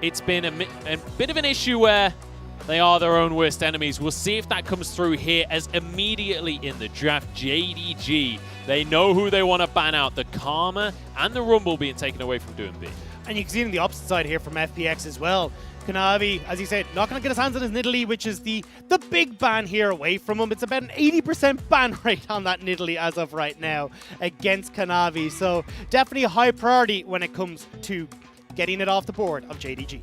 It's been a bit of an issue where they are their own worst enemies. We'll see if that comes through here, as immediately in the draft, JDG, they know who they want to ban out. The Karma and the Rumble being taken away from Doinb. And you can see it on the opposite side here from FPX as well. Kanavi, as you said, not going to get his hands on his Nidalee, which is the big ban here away from him. It's about an 80% ban rate on that Nidalee as of right now against Kanavi. So definitely a high priority when it comes to getting it off the board of JDG.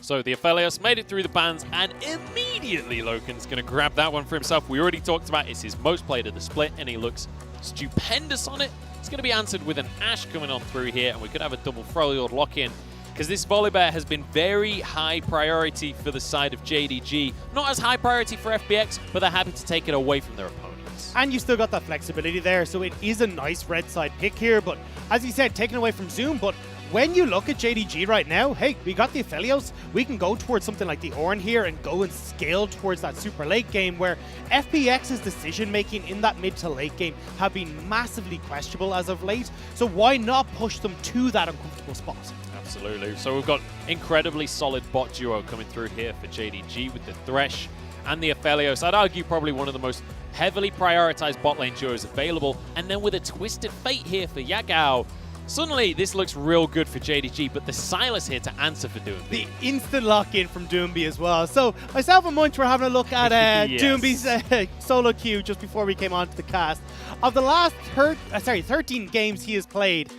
So the Aphelios made it through the bans, and immediately LoKen's going to grab that one for himself. We already talked about it's his most played of the split, and he looks stupendous on it. It's going to be answered with an Ashe coming on through here, and we could have a double Freljord lock-in, because this Volibear has been very high priority for the side of JDG. Not as high priority for FPX, but they're happy to take it away from their opponents. And you still got that flexibility there, so it is a nice red side pick here, but as you said, taken away from Zoom, but when you look at JDG right now, hey, we got the Aphelios. We can go towards something like the Ornn here and go and scale towards that super late game, where FPX's decision-making in that mid to late game have been massively questionable as of late. So why not push them to that uncomfortable spot? Absolutely. So we've got incredibly solid bot duo coming through here for JDG with the Thresh and the Aphelios. I'd argue probably one of the most heavily prioritized bot lane duos available. And then with a Twisted Fate here for Yagao. Suddenly, this looks real good for JDG, but the Sylas here to answer for Doinb. The instant lock-in from Doinb as well. So myself and Munch were having a look at yes. Doinb's solo queue just before we came onto the cast. Of the last 13 games he has played,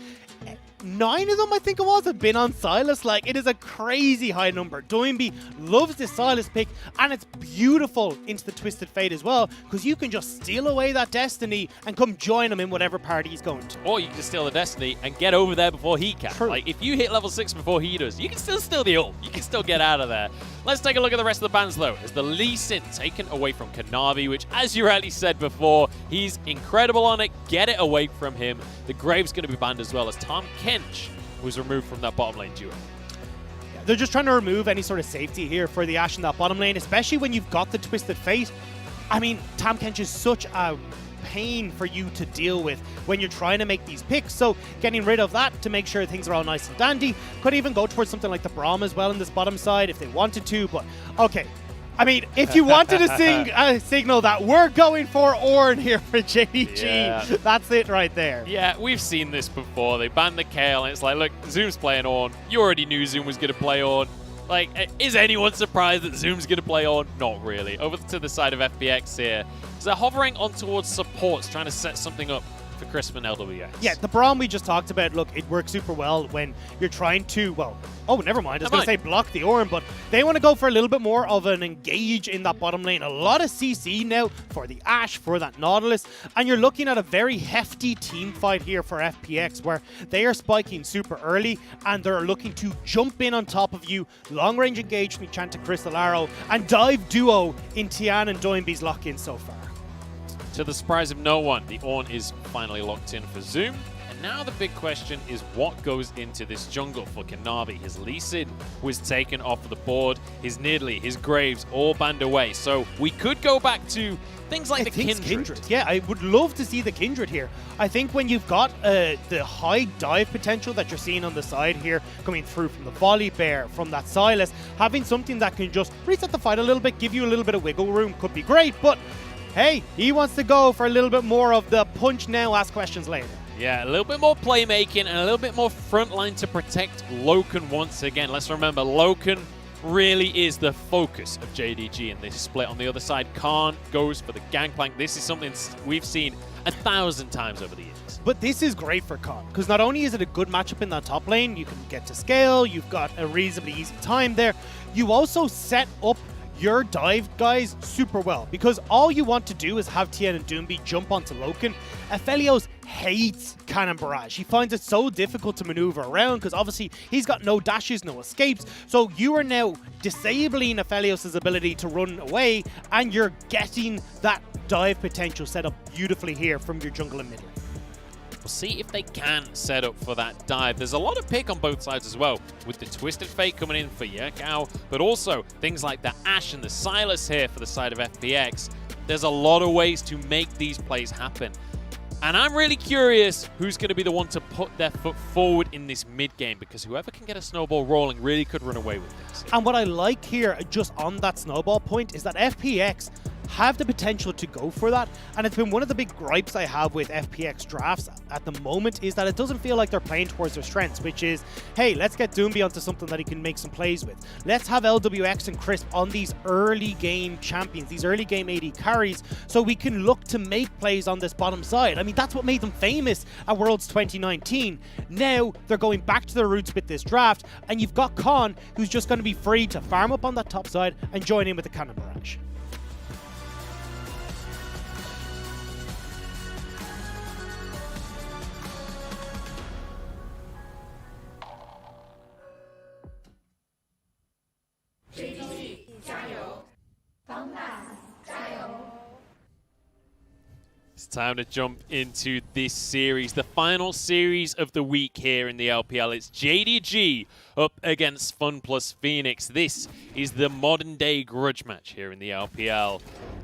9 of them, I think it was, have been on Sylas. Like, it is a crazy high number. Doinb loves this Sylas pick, and it's beautiful into the Twisted Fate as well, because you can just steal away that Destiny and come join him in whatever party he's going to. Or you can just steal the Destiny and get over there before he can. True. Like, if you hit level 6 before he does, you can still steal the ult. You can still get out of there. Let's take a look at the rest of the bans, though, as the Lee Sin taken away from Kanavi, which, as you rightly said before, he's incredible on it. Get it away from him. The Grave's going to be banned as well, as Tom Kench was removed from that bottom lane duo. Yeah, they're just trying to remove any sort of safety here for the Ashe in that bottom lane, especially when you've got the Twisted Fate. I mean, Tam Kench is such a pain for you to deal with when you're trying to make these picks, so getting rid of that to make sure things are all nice and dandy. Could even go towards something like the Braum as well in this bottom side if they wanted to, but okay. I mean, if you wanted to signal that we're going for Ornn here for JDG, yeah, that's it right there. Yeah, we've seen this before. They banned the Kale, and it's like, look, Zoom's playing Ornn. You already knew Zoom was going to play Ornn. Like, is anyone surprised that Zoom's going to play Ornn? Not really. Over to the side of FPX here. So they're hovering on towards supports, trying to set something up for Crisp and LWS. Yeah, the Braum we just talked about, look, it works super well when you're trying to, well, oh, never mind. I was going to say block the Ornn, but they want to go for a little bit more of an engage in that bottom lane. A lot of CC now for the Ashe, for that Nautilus, and you're looking at a very hefty team fight here for FPX, where they are spiking super early, and they're looking to jump in on top of you, long-range engage from Enchanted Crystal Arrow, and dive duo in Tian and Doinb's lock-in so far. To the surprise of no one, the Ornn is finally locked in for Zoom. And now the big question is what goes into this jungle for Kanavi. His Lee Sin was taken off the board. His Nidalee, his Graves, all banned away. So we could go back to things like the Kindred. Yeah, I would love to see the Kindred here. I think when you've got the high dive potential that you're seeing on the side here, coming through from the Volibear, from that Sylas, having something that can just reset the fight a little bit, give you a little bit of wiggle room could be great, but hey, he wants to go for a little bit more of the punch now, ask questions later. Yeah, a little bit more playmaking and a little bit more frontline to protect LoKen once again. Let's remember, LoKen really is the focus of JDG in this split. On the other side, Khan goes for the Gangplank. This is something we've seen 1,000 times over the years. But this is great for Khan, because not only is it a good matchup in that top lane, you can get to scale, you've got a reasonably easy time there, you also set up your dive guys super well, because all you want to do is have Tian and Doinb jump onto LoKen. Aphelios hates Cannon Barrage. He finds it so difficult to maneuver around because obviously he's got no dashes, no escapes. So you are now disabling Aphelios' ability to run away, and you're getting that dive potential set up beautifully here from your jungle and mid lane. We'll see if they can set up for that dive. There's a lot of pick on both sides as well, with the Twisted Fate coming in for Yagao, but also things like the Ashe and the Sylas here for the side of FPX. There's a lot of ways to make these plays happen. And I'm really curious who's going to be the one to put their foot forward in this mid game, because whoever can get a snowball rolling really could run away with this. And what I like here, just on that snowball point, is that FPX have the potential to go for that. And it's been one of the big gripes I have with FPX drafts at the moment, is that it doesn't feel like they're playing towards their strengths, which is, hey, let's get Doinb onto something that he can make some plays with. Let's have LWX and Crisp on these early game champions, these early game AD carries, so we can look to make plays on this bottom side. I mean, that's what made them famous at Worlds 2019. Now they're going back to their roots with this draft, and you've got Khan, who's just going to be free to farm up on that top side and join in with the Cannon Barrage. JDG, 加油! FunPlus, 加油! It's time to jump into this series, the final series of the week here in the LPL. It's JDG up against FunPlus Phoenix. This is the modern day grudge match here in the LPL.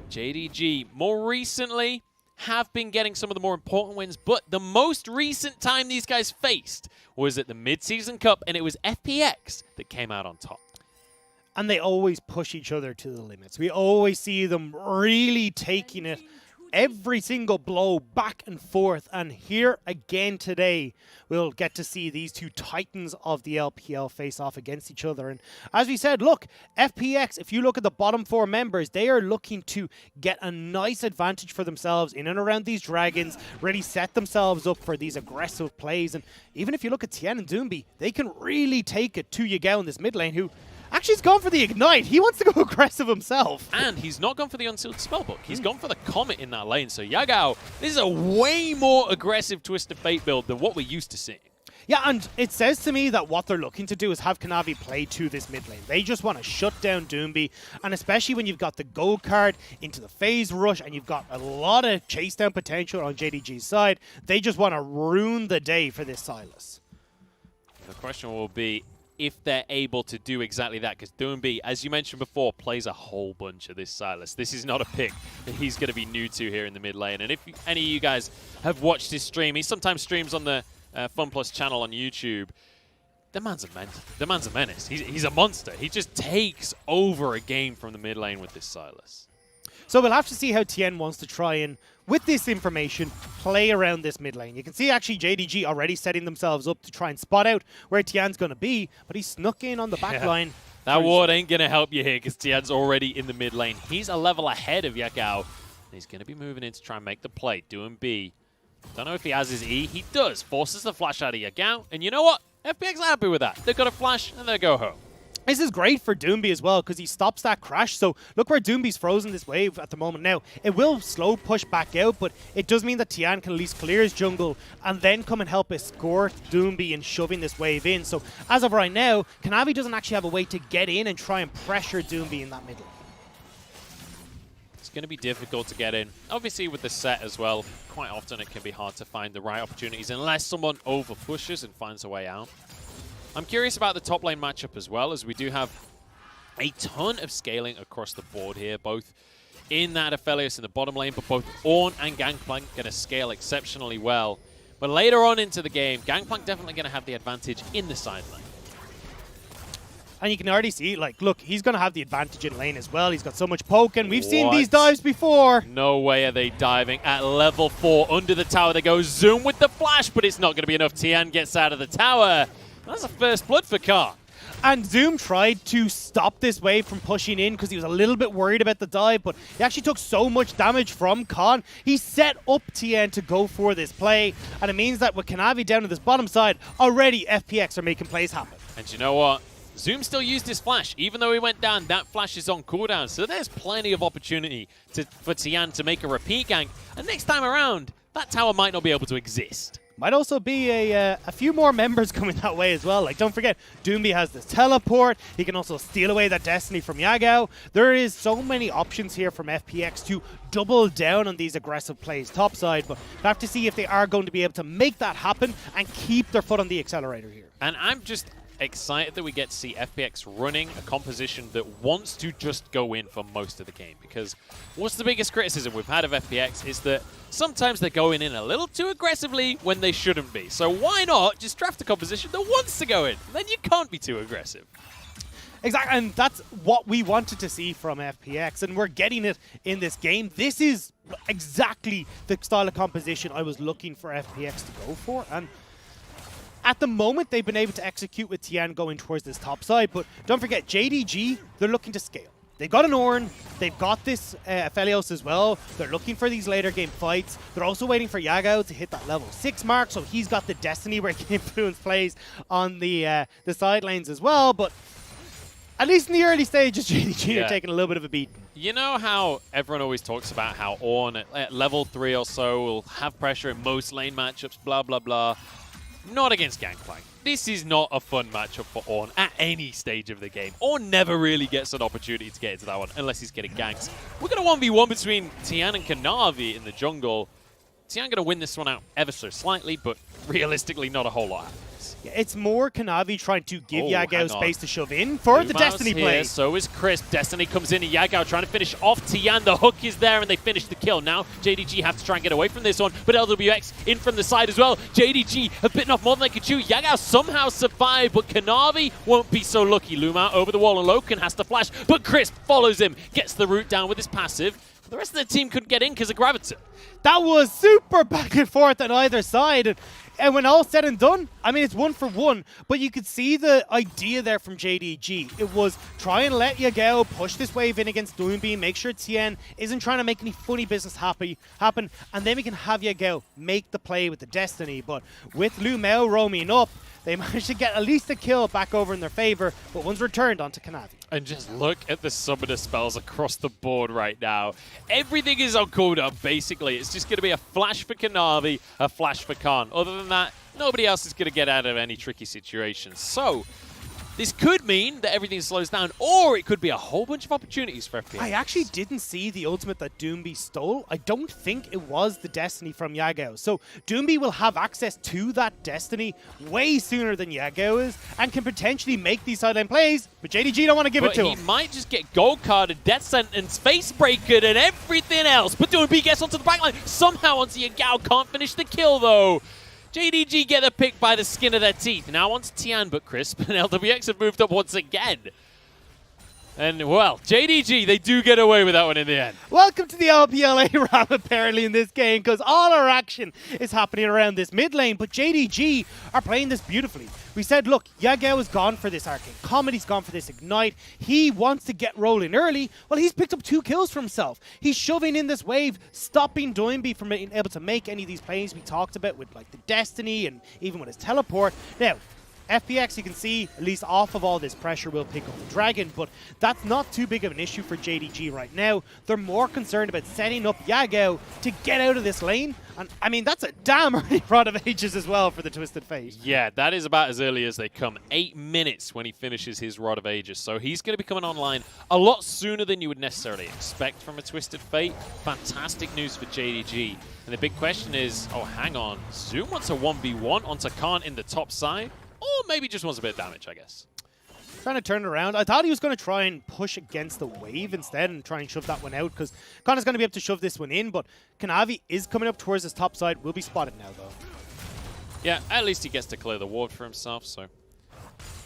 JDG more recently have been getting some of the more important wins, but the most recent time these guys faced was at the Mid-Season Cup, and it was FPX that came out on top. And they always push each other to the limits. We always see them really taking it, every single blow back and forth. And here again today, we'll get to see these two titans of the LPL face off against each other. And as we said, look, FPX, if you look at the bottom four members, they are looking to get a nice advantage for themselves in and around these dragons, really set themselves up for these aggressive plays. And even if you look at Tian and Doinb, they can really take it to Yagao in this mid lane, who actually, he's gone for the Ignite. He wants to go aggressive himself. And he's not gone for the Unsealed Spellbook. He's gone for the Comet in that lane. So Yagao, this is a way more aggressive Twisted Fate build than what we're used to seeing. Yeah, and it says to me that what they're looking to do is have Kanavi play to this mid lane. They just want to shut down Doinb, and especially when you've got the gold card into the phase rush and you've got a lot of chase down potential on JDG's side, they just want to ruin the day for this Sylas. The question will be if they're able to do exactly that, because Doinb, as you mentioned before, plays a whole bunch of this Sylas. This is not a pick that he's going to be new to here in the mid lane. And if any of you guys have watched his stream, he sometimes streams on the FunPlus channel on YouTube. The man's a menace. He's a monster. He just takes over a game from the mid lane with this Sylas. So we'll have to see how Tian wants to try and, with this information, play around this mid lane. You can see actually JDG already setting themselves up to try and spot out where Tian's going to be, but he snuck in on the back line. That ward ain't going to help you here because Tian's already in the mid lane. He's a level ahead of Yagao. And he's going to be moving in to try and make the play. Doinb. Don't know if he has his E. He does. Forces the flash out of Yagao. And you know what? FPX are happy with that. They've got a flash and they go home. This is great for Doinb as well because he stops that crash. So look where Doinb's frozen this wave at the moment now. It will slow push back out, but it does mean that Tian can at least clear his jungle and then come and help escort Doinb in shoving this wave in. So as of right now, Kanavi doesn't actually have a way to get in and try and pressure Doinb in that middle. It's going to be difficult to get in. Obviously with the Sett as well, quite often it can be hard to find the right opportunities unless someone over pushes and finds a way out. I'm curious about the top lane matchup as well, as we do have a ton of scaling across the board here, both in that Aphelios in the bottom lane, but both Ornn and Gangplank going to scale exceptionally well. But later on into the game, Gangplank definitely going to have the advantage in the side lane. And you can already see, like, look, he's going to have the advantage in lane as well. He's got so much poke, and we've seen these dives before. No way are they diving at level 4 under the tower. They go zoom with the flash, but it's not going to be enough. Tian gets out of the tower. That's a first blood for Khan. And Zoom tried to stop this wave from pushing in because he was a little bit worried about the dive, but he actually took so much damage from Khan. He set up Tian to go for this play, and it means that with Kanavi down to this bottom side, already FPX are making plays happen. And you know what? Zoom still used his flash. Even though he went down, that flash is on cooldown, so there's plenty of opportunity for Tian to make a repeat gank. And next time around, that tower might not be able to exist. Might also be a few more members coming that way as well. Like, don't forget, Doinb has this teleport. He can also steal away that Destiny from Yagao. There is so many options here from FPX to double down on these aggressive plays topside, but we'll have to see if they are going to be able to make that happen and keep their foot on the accelerator here. And I'm just excited that we get to see FPX running a composition that wants to just go in for most of the game. Because what's the biggest criticism we've had of FPX is that sometimes they're going in a little too aggressively when they shouldn't be. So why not just draft a composition that wants to go in? Then you can't be too aggressive. Exactly, and that's what we wanted to see from FPX, and we're getting it in this game. This is exactly the style of composition I was looking for FPX to go for, and at the moment they've been able to execute with Tian going towards this top side, but don't forget, JDG, they're looking to scale. They've got an Ornn, they've got this Aphelios as well. They're looking for these later game fights. They're also waiting for Yagao to hit that level 6 mark, so he's got the Destiny where he can influence plays on the side lanes as well, but at least in the early stages, JDG are taking a little bit of a beat. You know how everyone always talks about how Ornn at level 3 or so will have pressure in most lane matchups, blah, blah, blah. Not against Gangplank. This is not a fun matchup for Ornn at any stage of the game. Ornn never really gets an opportunity to get into that one unless he's getting ganks. We're going to 1v1 between Tian and Kanavi in the jungle. Tian going to win this one out ever so slightly, but realistically not a whole lot happens. Yeah, it's more Kanavi trying to give Yagao space to shove in for the Destiny play. So is Crisp. Destiny comes in and Yagao trying to finish off Tian. The hook is there and they finish the kill. Now JDG have to try and get away from this one, but LWX in from the side as well. JDG have bitten off more than they could chew. Yagao somehow survived, but Kanavi won't be so lucky. LvMao over the wall and LoKen has to flash, but Crisp follows him, gets the root down with his passive. The rest of the team couldn't get in because of Gravity. That was super back and forth on either side. And when all said and done, I mean, it's 1 for 1, but you could see the idea there from JDG. It was try and let Yagao push this wave in against Doinb, make sure Tian isn't trying to make any funny business happen, and then we can have Yagao make the play with the Destiny. But with LvMao roaming up, they managed to get at least a kill back over in their favor, but one's returned onto Kanavi. And just look at the summoner spells across the board right now. Everything is on cooldown, basically. It's just going to be a flash for Kanavi, a flash for Khan. Other than that, nobody else is going to get out of any tricky situations. So this could mean that everything slows down, or it could be a whole bunch of opportunities for FPX. I actually didn't see the ultimate that Doinb stole. I don't think it was the Destiny from Yagao. So Doinb will have access to that Destiny way sooner than Yagao is, and can potentially make these sideline plays, but JDG don't want to give it to him. He might just get gold carded, death sentence, face breakered, and everything else. But Doinb gets onto the backline, somehow onto Yagao, can't finish the kill though. JDG get the pick by the skin of their teeth. Now onto Tian, but Crisp and LWX have moved up once again. And, well, JDG, they do get away with that one in the end. Welcome to the LPL RAM, apparently, in this game, because all our action is happening around this mid lane, but JDG are playing this beautifully. We said, look, Yagao is gone for this Arcane Comet, he's gone for this Ignite, he wants to get rolling early. Well, he's picked up 2 kills for himself. He's shoving in this wave, stopping Doinb from being able to make any of these plays we talked about with, like, the Destiny and even with his teleport. Now, FPX, you can see, at least off of all this pressure, will pick up the Dragon, but that's not too big of an issue for JDG right now. They're more concerned about setting up Yagao to get out of this lane, and I mean, that's a damn early Rod of Ages as well for the Twisted Fate. Yeah, that is about as early as they come. 8 minutes when he finishes his Rod of Ages, so he's going to be coming online a lot sooner than you would necessarily expect from a Twisted Fate. Fantastic news for JDG. And the big question is, oh, hang on, Zoom wants a 1v1 onto Khan in the top side? Or maybe just wants a bit of damage, I guess. Trying to turn it around. I thought he was going to try and push against the wave instead and try and shove that one out, because Connor's going to be able to shove this one in, but Kanavi is coming up towards his top side. Will be spotted now, though. Yeah, at least he gets to clear the ward for himself, so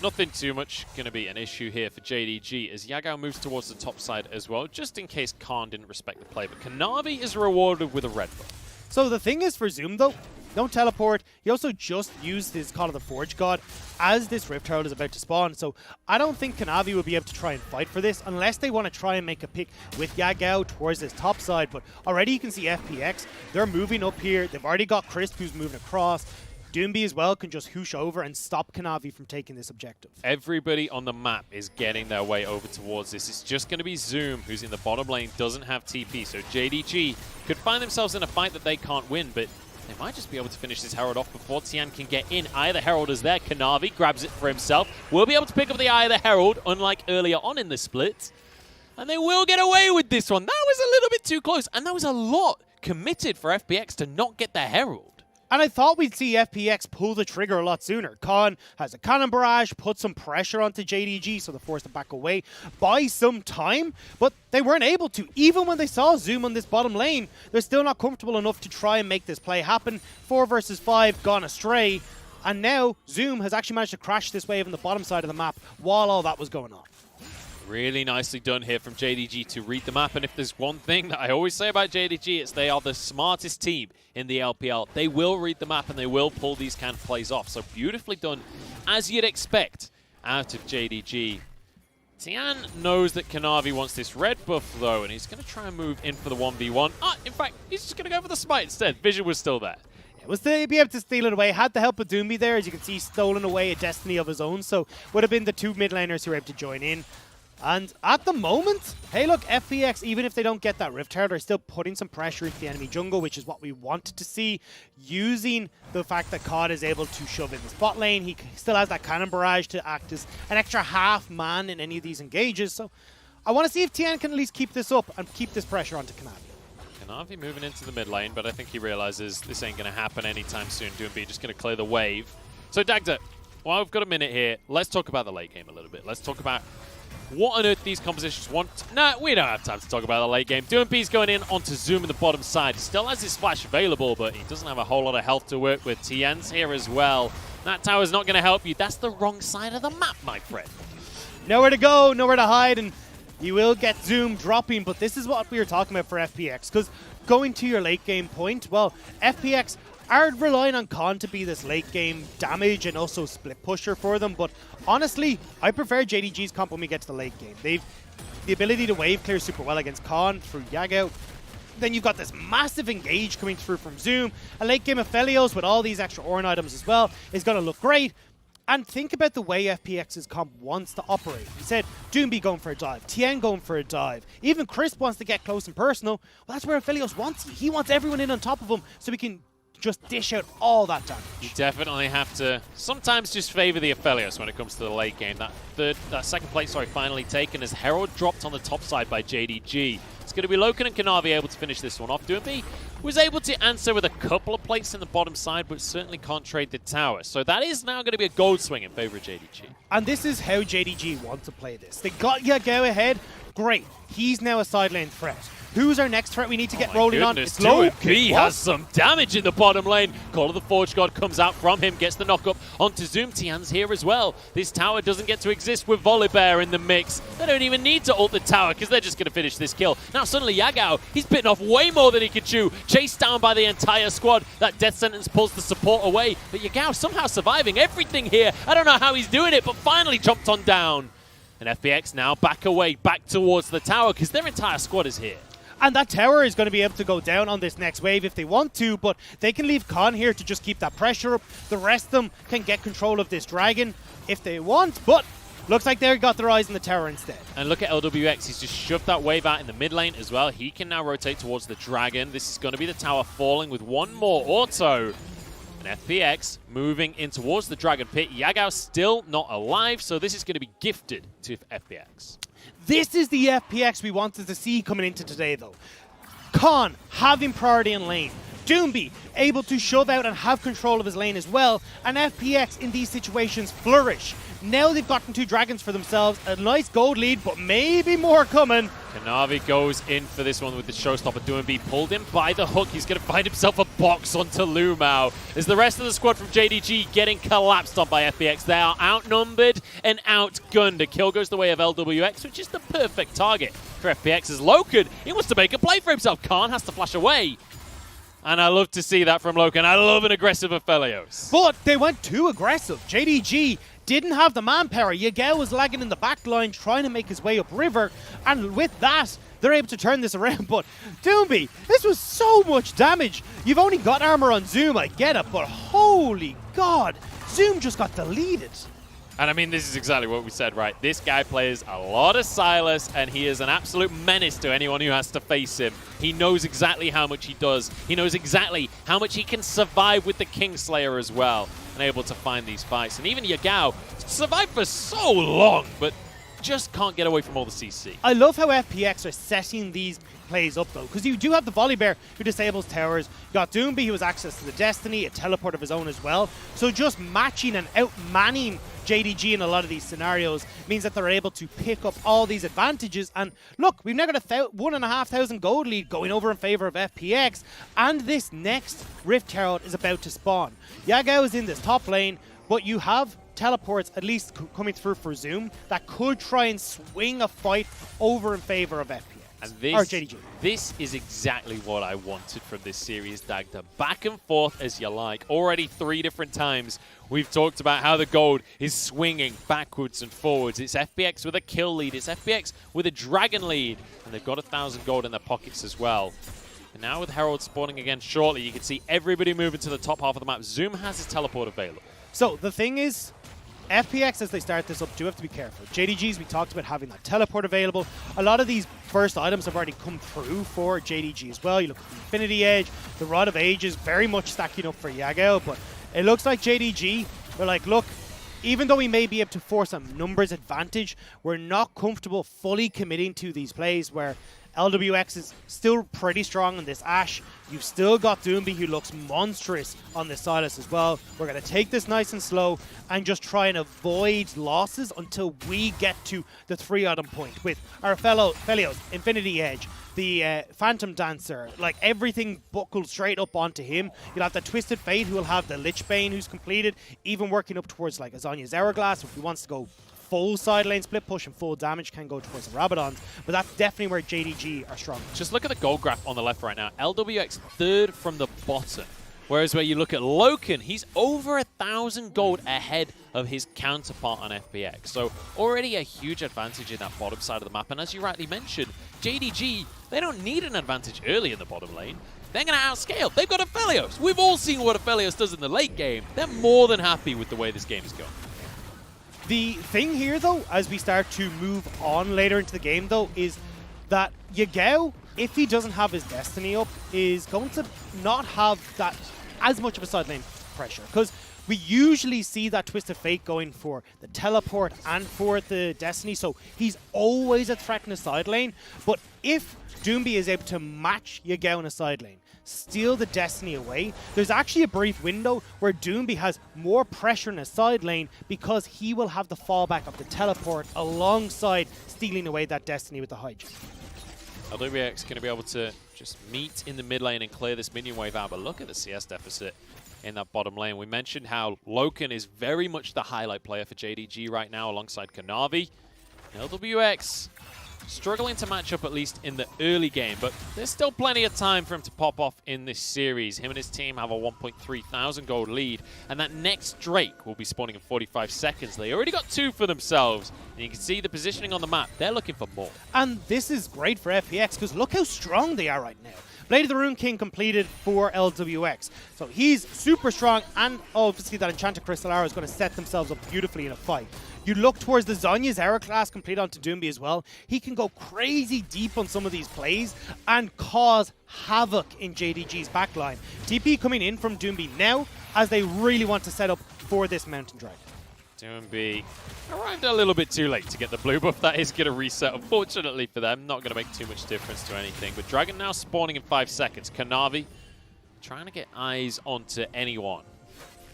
nothing too much going to be an issue here for JDG as Yagao moves towards the top side as well, just in case Khan didn't respect the play. But Kanavi is rewarded with a red buff. So the thing is for Zoom, though, don't teleport. He also just used his Call of the Forge God as this Rift Herald is about to spawn. So I don't think Kanavi will be able to try and fight for this unless they want to try and make a pick with Yagao towards this top side. But already you can see FPX. They're moving up here. They've already got Crisp who's moving across. Doinb as well can just hoosh over and stop Kanavi from taking this objective. Everybody on the map is getting their way over towards this. It's just going to be Zoom, who's in the bottom lane, doesn't have TP. So JDG could find themselves in a fight that they can't win, but they might just be able to finish this Herald off before Tian can get in. Eye of the Herald is there. Kanavi grabs it for himself. Will be able to pick up the Eye of the Herald, unlike earlier on in the split. And they will get away with this one. That was a little bit too close, and that was a lot committed for FPX to not get the Herald. And I thought we'd see FPX pull the trigger a lot sooner. Khan has a cannon barrage, put some pressure onto JDG, so they're forced to back away, buy some time, but they weren't able to. Even when they saw Zoom on this bottom lane, they're still not comfortable enough to try and make this play happen. 4 versus 5 gone astray, and now Zoom has actually managed to crash this wave on the bottom side of the map while all that was going on. Really nicely done here from JDG to read the map, and if there's one thing that I always say about JDG, it's they are the smartest team in the LPL. They will read the map and they will pull these kind of plays off. So beautifully done, as you'd expect, out of JDG. Tian knows that Kanavi wants this red buff though, and he's going to try and move in for the 1v1. In fact, he's just going to go for the smite instead. Vision was still there. Was to be able to steal it away. Had the help of Doinb there, as you can see, stolen away a destiny of his own. So would have been the 2 mid laners who were able to join in. And at the moment, hey look, FPX, even if they don't get that Rift Herald, are still putting some pressure into the enemy jungle, which is what we wanted to see, using the fact that COD is able to shove in the spot lane. He still has that cannon barrage to act as an extra half man in any of these engages. So I want to see if Tian can at least keep this up and keep this pressure onto Kanavi. Kanavi moving into the mid lane, but I think he realizes this ain't going to happen anytime soon. Doinb just going to clear the wave. So Dagda, while we've got a minute here, let's talk about the late game a little bit. Let's talk about what on earth these compositions want. Nah, we don't have time to talk about the late game. Doinb's going in onto Zoom in the bottom side. He still has his flash available, but he doesn't have a whole lot of health to work with. Tian's here as well. That tower's not going to help you. That's the wrong side of the map, my friend. Nowhere to go, nowhere to hide, and you will get Zoom dropping, but this is what we were talking about for FPX, because going to your late game point, well, FPX are relying on Khan to be this late game damage and also split pusher for them, but honestly, I prefer JDG's comp when we get to the late game. They've the ability to wave clear super well against Khan through Yagao. Then you've got this massive engage coming through from Zoom. A late game Aphelios with all these extra Ornn items as well is going to look great. And think about the way FPX's comp wants to operate. He said, Doinb going for a dive, Tian going for a dive. Even Crisp wants to get close and personal. Well, that's where Aphelios wants you. He wants everyone in on top of him so we can just dish out all that damage. You definitely have to sometimes just favor the Aphelios when it comes to the late game. That second place, finally taken as Herald dropped on the top side by JDG. It's going to be LoKen and Kanavi able to finish this one off. Doinb was able to answer with a couple of plates in the bottom side, but certainly can't trade the tower. So that is now going to be a gold swing in favor of JDG. And this is how JDG want to play this. They got Yagao ahead. Great. He's now a side lane threat. Who's our next threat we need to get rolling on? It's LoKen. He has some damage in the bottom lane. Call of the Forge God comes out from him, gets the knock-up onto Zoom. Tian's here as well. This tower doesn't get to exist with Volibear in the mix. They don't even need to ult the tower because they're just going to finish this kill. Now suddenly Yagao, he's bitten off way more than he could chew. Chased down by the entire squad. That death sentence pulls the support away. But Yagao somehow surviving everything here. I don't know how he's doing it, but finally jumped on down. And FPX now back away, back towards the tower because their entire squad is here. And that tower is going to be able to go down on this next wave if they want to, but they can leave Khan here to just keep that pressure up. The rest of them can get control of this dragon if they want, but looks like they got their eyes on the tower instead. And look at LWX, he's just shoved that wave out in the mid lane as well. He can now rotate towards the dragon. This is going to be the tower falling with one more auto. And FPX moving in towards the dragon pit. Yagao still not alive, so this is going to be gifted to FPX. This is the FPX we wanted to see coming into today, though. Khan having priority in lane. Doinb able to shove out and have control of his lane as well. And FPX in these situations flourish. Now they've gotten 2 dragons for themselves. A nice gold lead, but maybe more coming. Kanavi goes in for this one with the showstopper. Doinb pulled him by the hook. He's going to find himself a box onto LvMao. As the rest of the squad from JDG getting collapsed on by FPX. They are outnumbered and outgunned. A kill goes the way of LWX, which is the perfect target for FPX. As LoKen, he wants to make a play for himself. Khan has to flash away. And I love to see that from LoKen. I love an aggressive Aphelios. But they went too aggressive. JDG didn't have the manpower. Yagao was lagging in the back line trying to make his way up river. And with that, they're able to turn this around. But Doinb, this was so much damage. You've only got armor on Zoom, I get it. But holy God, Zoom just got deleted. And I mean, this is exactly what we said, right? This guy plays a lot of Sylas, and he is an absolute menace to anyone who has to face him. He knows exactly how much he does. He knows exactly how much he can survive with the Kingslayer as well, and able to find these fights. And even Yagao survived for so long, but just can't get away from all the CC. I love how FPX are setting these plays up though, because you do have the Volibear who disables towers. You got Doinb who has access to the Destiny, a teleport of his own as well. So just matching and outmanning JDG in a lot of these scenarios means that they're able to pick up all these advantages. And look, we've now got a 1,500 gold lead going over in favor of FPX, and this next Rift Herald is about to spawn. Yagao is in this top lane, but you have teleports at least coming through for Zoom that could try and swing a fight over in favor of FPX. And or JDG. This is exactly what I wanted from this series, Dagda. Back and forth as you like. Already 3 different times we've talked about how the gold is swinging backwards and forwards. It's FPX with a kill lead. It's FPX with a dragon lead. And they've got 1,000 gold in their pockets as well. And now with Herald spawning again shortly, you can see everybody moving to the top half of the map. Zoom has his teleport available. So the thing is, FPX, as they start this up, do have to be careful. JDGs, we talked about having that teleport available. A lot of these first items have already come through for JDG as well. You look at the Infinity Edge, the Rod of Ages, very much stacking up for Yagao, but it looks like JDG, they're like, look, even though we may be able to force a numbers advantage, we're not comfortable fully committing to these plays where LWX is still pretty strong on this Ashe. You've still got Doinb who looks monstrous on this Sylas as well. We're going to take this nice and slow and just try and avoid losses until we get to the 3-item point with our Aphelios, Infinity Edge, the Phantom Dancer, like everything buckled straight up onto him. You'll have the Twisted Fate who will have the Lich Bane who's completed, even working up towards like Azanya's Hourglass if he wants to go full side lane split push and full damage can go towards the Rabadons, but that's definitely where JDG are strong. Just look at the gold graph on the left right now. LWX 3rd from the bottom. Whereas where you look at LoKen, he's over 1,000 gold ahead of his counterpart on FPX. So already a huge advantage in that bottom side of the map. And as you rightly mentioned, JDG, they don't need an advantage early in the bottom lane. They're going to outscale. They've got Aphelios. We've all seen what Aphelios does in the late game. They're more than happy with the way this game is going. The thing here, though, as we start to move on later into the game, though, is that Yagao, if he doesn't have his Destiny up, is going to not have that as much of a side lane pressure. Because we usually see that Twisted Fate going for the teleport and for the Destiny, so he's always a threat in the side lane. But if Doinb is able to match Yagao in a side lane, steal the Destiny away, there's actually a brief window where Doinb has more pressure in a side lane because he will have the fallback of the teleport alongside stealing away that Destiny with the hijack. LWX going to be able to just meet in the mid lane and clear this minion wave out, but look at the CS deficit in that bottom lane. We mentioned how LoKen is very much the highlight player for JDG right now alongside Kanavi. LWX struggling to match up at least in the early game, but there's still plenty of time for him to pop off in this series. Him and his team have a 1,300 gold lead, and that next Drake will be spawning in 45 seconds. They already got 2 for themselves, and you can see the positioning on the map. They're looking for more. And this is great for FPX because look how strong they are right now. Blade of the Rune King completed for LWX. So he's super strong, and obviously that Enchanted Crystal Arrow is going to set themselves up beautifully in a fight. You look towards the Zanya's Hourglass complete onto Doinb as well. He can go crazy deep on some of these plays and cause havoc in JDG's backline. TP coming in from Doinb now as they really want to set up for this Mountain Dragon. Doinb arrived a little bit too late to get the blue buff. That is going to reset, unfortunately for them. Not going to make too much difference to anything. But Dragon now spawning in 5 seconds. Kanavi trying to get eyes onto anyone.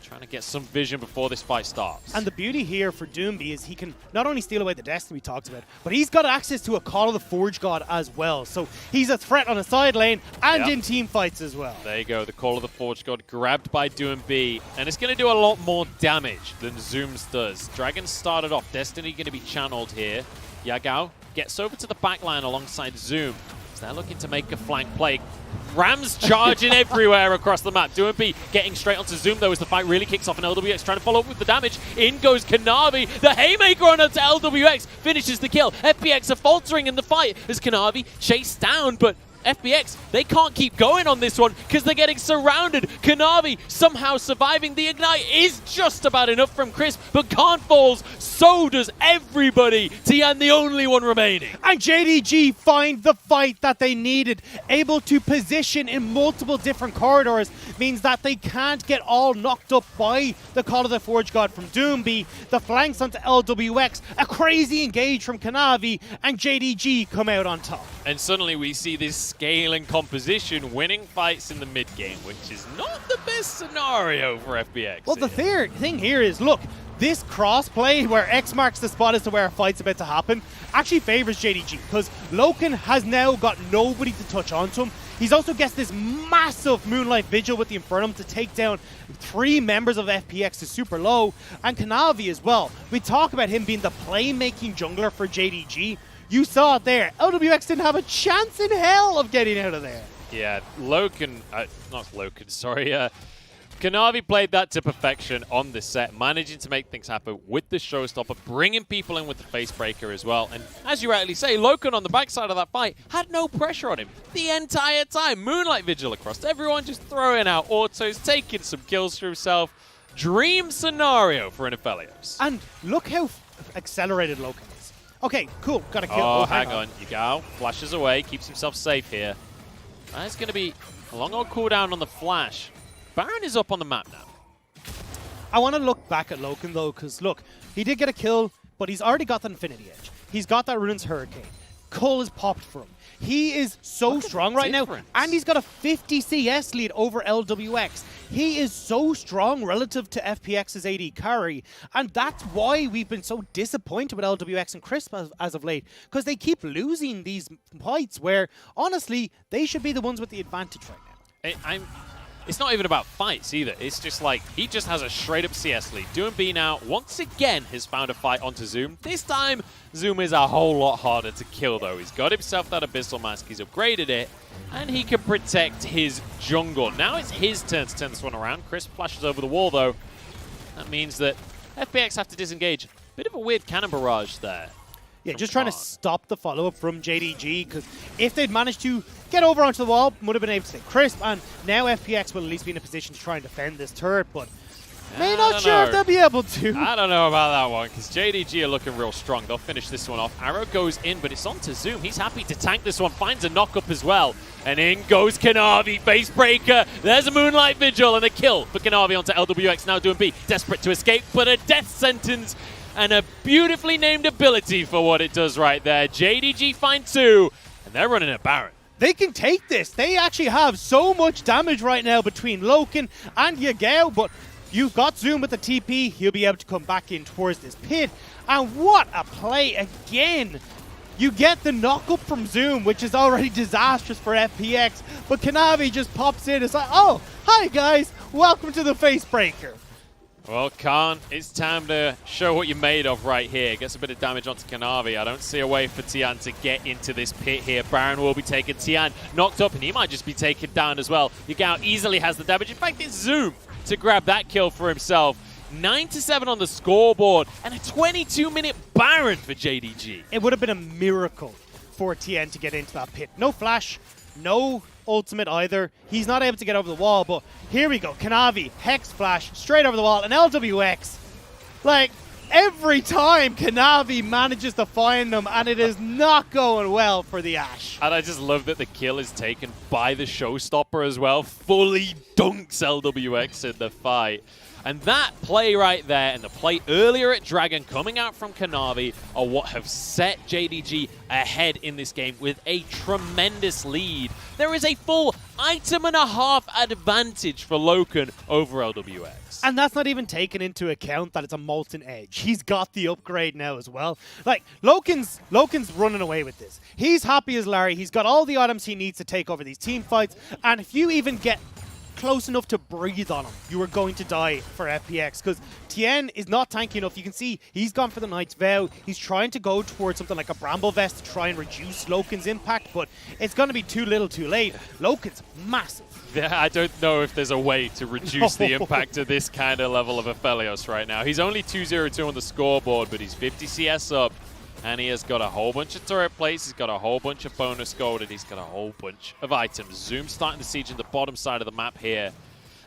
Trying to get some vision before this fight starts. And the beauty here for Doinb is he can not only steal away the Destiny we talked about, but he's got access to a Call of the Forge God as well. So he's a threat on a side lane and in team fights as well. There you go, the Call of the Forge God grabbed by Doinb, and it's going to do a lot more damage than Zoom's does. Dragon started off, Destiny going to be channeled here. Yagao gets over to the backline alongside Zoom. So they're looking to make a flank play. Rams charging everywhere across the map. Doinb getting straight onto Zoom though as the fight really kicks off, and LWX trying to follow up with the damage. In goes Kanavi. The haymaker on to LWX finishes the kill. FPX are faltering in the fight as Kanavi chased down, but FPX, they can't keep going on this one because they're getting surrounded. Kanavi somehow surviving. The Ignite is just about enough from Chris, but Khan falls. So does everybody. Tian, the only one remaining. And JDG find the fight that they needed. Able to position in multiple different corridors means that they can't get all knocked up by the Call of the Forge God from Doinb. The flanks onto LWX, a crazy engage from Kanavi, and JDG come out on top. And suddenly we see this scaling composition winning fights in the mid game, which is not the best scenario for FPX. Well, the thing here is, look, this crossplay where X marks the spot as to where a fight's about to happen actually favors JDG because LoKen has now got nobody to touch onto him. He's also gets this massive Moonlight Vigil with the Infernum to take down 3 members of FPX to super low, and Kanavi as well. We talk about him being the playmaking jungler for JDG. You saw it there. LWX didn't have a chance in hell of getting out of there. Yeah, LoKen, not LoKen, sorry. Kanavi played that to perfection on this set, managing to make things happen with the showstopper, bringing people in with the facebreaker as well. And as you rightly say, LoKen on the backside of that fight had no pressure on him the entire time. Moonlight Vigil across everyone, just throwing out autos, taking some kills for himself. Dream scenario for an Aphelios. And look how accelerated LoKen is. Okay, cool, got a kill. Oh, hang on. Yagao flashes away, keeps himself safe here. That's going to be a long old cooldown on the flash. Baron is up on the map now. I want to look back at LoKen though, because look, he did get a kill, but he's already got the Infinity Edge. He's got that Rune's Hurricane. Cull is popped for him. He is so strong right now, and he's got a 50 CS lead over LWX. He is so strong relative to FPX's AD carry, and that's why we've been so disappointed with LWX and Crisp as of late, because they keep losing these fights where, honestly, they should be the ones with the advantage right now. It's not even about fights either. It's just like, he just has a straight up CS lead. Doinb now, once again, has found a fight onto Zoom. This time, Zoom is a whole lot harder to kill though. He's got himself that Abyssal Mask, he's upgraded it, and he can protect his jungle. Now it's his turn to turn this one around. Chris flashes over the wall though. That means that FPX have to disengage. Bit of a weird cannon barrage there. Yeah, just trying to stop the follow-up from JDG, because if they'd managed to get over onto the wall, would have been able to stay crisp, and now FPX will at least be in a position to try and defend this turret, but not sure if they'll be able to. I don't know about that one, because JDG are looking real strong. They'll finish this one off. Arrow goes in, but it's on to Zoom. He's happy to tank this one, finds a knock-up as well. And in goes Kanavi, Facebreaker. There's a Moonlight Vigil and a kill for Kanavi onto LWX, now Doinb. Desperate to escape, but a death sentence. And a beautifully named ability for what it does right there. JDG find 2, and they're running a Baron. They can take this. They actually have so much damage right now between LoKen and Yagao, but you've got Zoom with the TP. He'll be able to come back in towards this pit. And what a play again. You get the knock-up from Zoom, which is already disastrous for FPX, but Kanavi just pops in. It's like, oh, hi guys, welcome to the Facebreaker. Well, Khan, it's time to show what you're made of right here. Gets a bit of damage onto Kanavi. I don't see a way for Tian to get into this pit here. Baron will be taken. Tian knocked up, and he might just be taken down as well. Yagao easily has the damage. In fact, it's Zoom to grab that kill for himself. 9-7 on the scoreboard, and a 22-minute Baron for JDG. It would have been a miracle for Tian to get into that pit. No flash, no ultimate either. He's not able to get over the wall, but here we go. Kanavi, Hex Flash, straight over the wall, and LWX. Like, every time Kanavi manages to find them, and it is not going well for the Ashe. And I just love that the kill is taken by the showstopper as well. Fully dunks LWX in the fight. And that play right there and the play earlier at Dragon coming out from Kanavi are what have set JDG ahead in this game with a tremendous lead. There is a full item and a half advantage for LoKen over LWX. And that's not even taken into account that it's a Molten Edge. He's got the upgrade now as well. Like, LoKen's running away with this. He's happy as Larry. He's got all the items he needs to take over these team fights. And if you even get close enough to breathe on him, you are going to die for FPX, because Tian is not tanky enough. You can see he's gone for the Knight's Vow. He's trying to go towards something like a Bramble Vest to try and reduce LoKen's impact, but it's going to be too little too late. LoKen's massive. Yeah, I don't know if there's a way to reduce the impact of this kind of level of Aphelios right now. He's only 2-0-2 on the scoreboard, but he's 50 CS up. And he has got a whole bunch of turret plates, he's got a whole bunch of bonus gold, and he's got a whole bunch of items. Zoom starting the siege in the bottom side of the map here.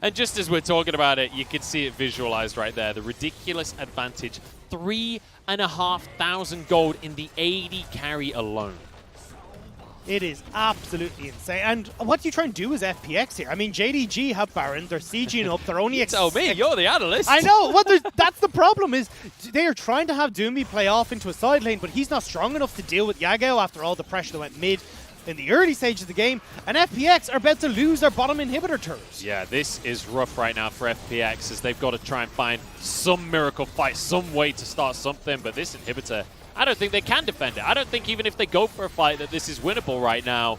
And just as we're talking about it, you can see it visualized right there. The ridiculous advantage. 3,500 gold in the AD carry alone. It is absolutely insane. And what you try and do is FPX here. I mean, JDG have Baron. They're sieging up. They're only... Tell me, you're the analyst. I know. Well, that's the problem is they are trying to have Doinb play off into a side lane, but he's not strong enough to deal with Yagao after all the pressure that went mid in the early stages of the game. And FPX are about to lose their bottom inhibitor turrets. Yeah, this is rough right now for FPX as they've got to try and find some miracle fight, some way to start something. But this inhibitor... I don't think they can defend it. I don't think even if they go for a fight that this is winnable right now.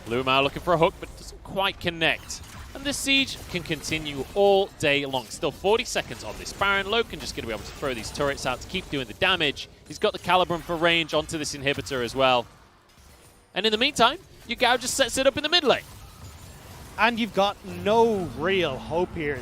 LvMao looking for a hook, but doesn't quite connect. And the siege can continue all day long. Still 40 seconds on this Baron. LoKen just going to be able to throw these turrets out to keep doing the damage. He's got the Calibrum for range onto this inhibitor as well. And in the meantime, Yagao just sets it up in the mid lane. And you've got no real hope here.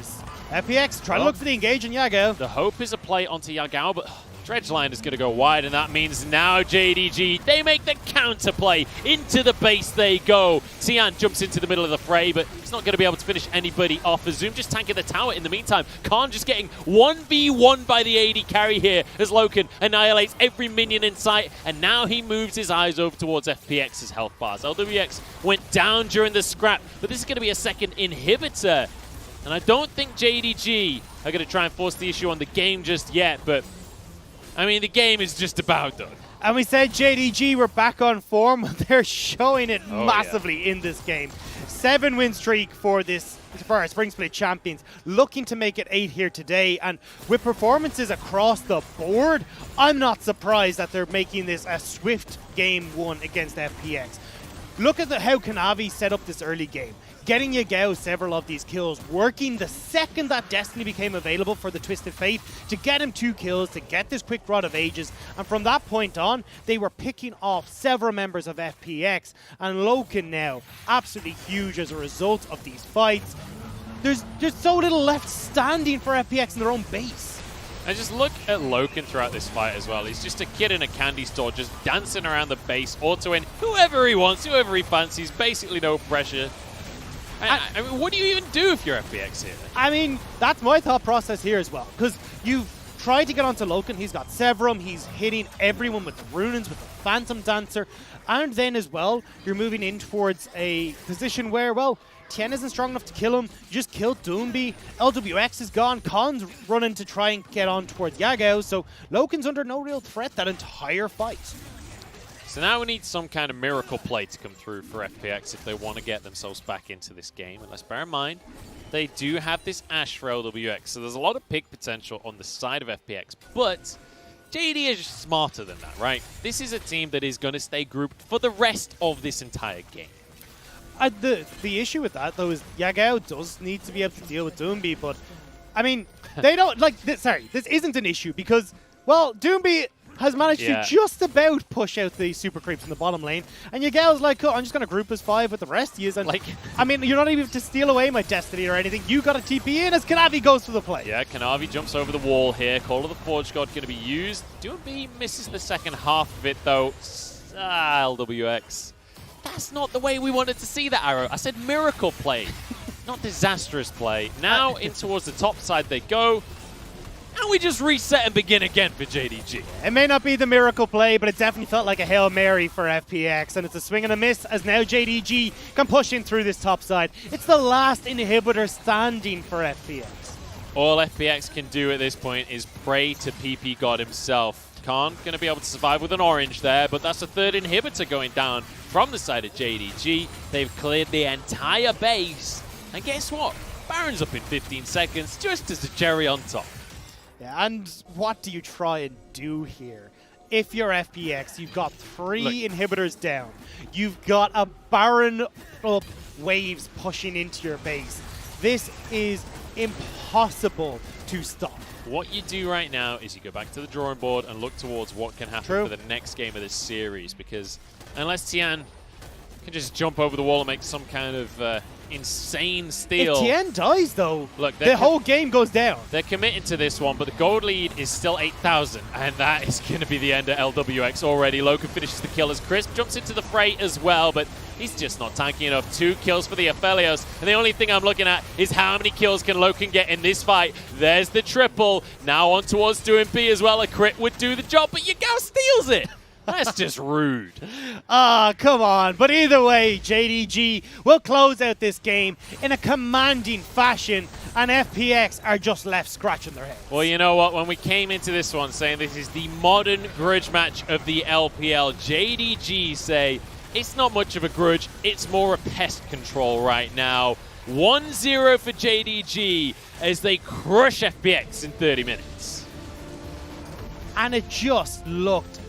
FPX trying to look for the engage on Yagao. The hope is a play onto Yagao, but Dredgeline is going to go wide, and that means now JDG, they make the counter play. Into the base they go. Tian jumps into the middle of the fray, but he's not going to be able to finish anybody off. Zoom just tanking the tower in the meantime. Khan just getting 1v1 by the AD carry here as LoKen annihilates every minion in sight, and now he moves his eyes over towards FPX's health bars. LWX went down during the scrap, but this is going to be a second inhibitor. And I don't think JDG are going to try and force the issue on the game just yet, but I mean, the game is just about done. And we said JDG were back on form. They're showing it massively in this game. 7-win streak for our Spring Split champions. Looking to make it 8 here today. And with performances across the board, I'm not surprised that they're making this a swift game 1 against FPX. Look at how Kanavi set up this early game. Getting Yagao several of these kills, working the second that Destiny became available for the Twisted Fate to get him 2 kills, to get this quick Rod of Ages. And from that point on, they were picking off several members of FPX. And LoKen now, absolutely huge as a result of these fights. There's so little left standing for FPX in their own base. And just look at LoKen throughout this fight as well. He's just a kid in a candy store, just dancing around the base, autoing whoever he wants, whoever he fancies, basically no pressure. I mean, what do you even do if you're FPX here? I mean, that's my thought process here as well. Because you've tried to get onto LoKen, he's got Severum, he's hitting everyone with the Runins, with the Phantom Dancer. And then as well, you're moving in towards a position where, well, Tian isn't strong enough to kill him. You just killed Doinb. LWX is gone. Khan's running to try and get on towards Yagao. So LoKen's under no real threat that entire fight. So now we need some kind of miracle play to come through for FPX if they want to get themselves back into this game. And let's bear in mind, they do have this Ashe for LWX, so there's a lot of pick potential on the side of FPX. But JD is smarter than that, right? This is a team that is going to stay grouped for the rest of this entire game. The issue with that, though, is Yagao does need to be able to deal with Doinb, but, I mean, they don't, like, this isn't an issue because, well, Doinb has managed to just about push out the super creeps in the bottom lane. And Yagao's like, oh, I'm just going to group as 5 with the rest of you. And like, I mean, you're not even to steal away my Destiny or anything. You got a TP in as Kanavi goes for the play. Yeah, Kanavi jumps over the wall here. Call of the Forge God going to be used. Doinb misses the second half of it, though. LWX. That's not the way we wanted to see that arrow. I said miracle play, not disastrous play. Now in towards the top side they go. And we just reset and begin again for JDG. It may not be the miracle play, but it definitely felt like a Hail Mary for FPX. And it's a swing and a miss as now JDG can push in through this top side. It's the last inhibitor standing for FPX. All FPX can do at this point is pray to PP God himself. Khan going to be able to survive with an orange there, but that's a third inhibitor going down from the side of JDG. They've cleared the entire base. And guess what? Baron's up in 15 seconds, just as a cherry on top. Yeah, and what do you try and do here? If you're FPX, you've got 3 inhibitors down. You've got a Baron up waves pushing into your base. This is impossible to stop. What you do right now is you go back to the drawing board and look towards what can happen for the next game of this series, because unless Tian can just jump over the wall and make some kind of insane steal. If Tian dies, though, Look, the whole game goes down. They're committing to this one, but the gold lead is still 8,000, and that is going to be the end of LWX already. LoKen finishes the kill as Crisp jumps into the fray as well, but he's just not tanky enough. 2 kills for the Aphelios, and the only thing I'm looking at is how many kills can LoKen get in this fight. There's the triple. Now on towards Doinb as well. A crit would do the job, but Yagao steals it. That's just rude. Ah, come on. But either way, JDG will close out this game in a commanding fashion, and FPX are just left scratching their heads. Well, you know what? When we came into this one saying this is the modern grudge match of the LPL, JDG say it's not much of a grudge, it's more a pest control right now. 1-0 for JDG as they crush FPX in 30 minutes. And it just looked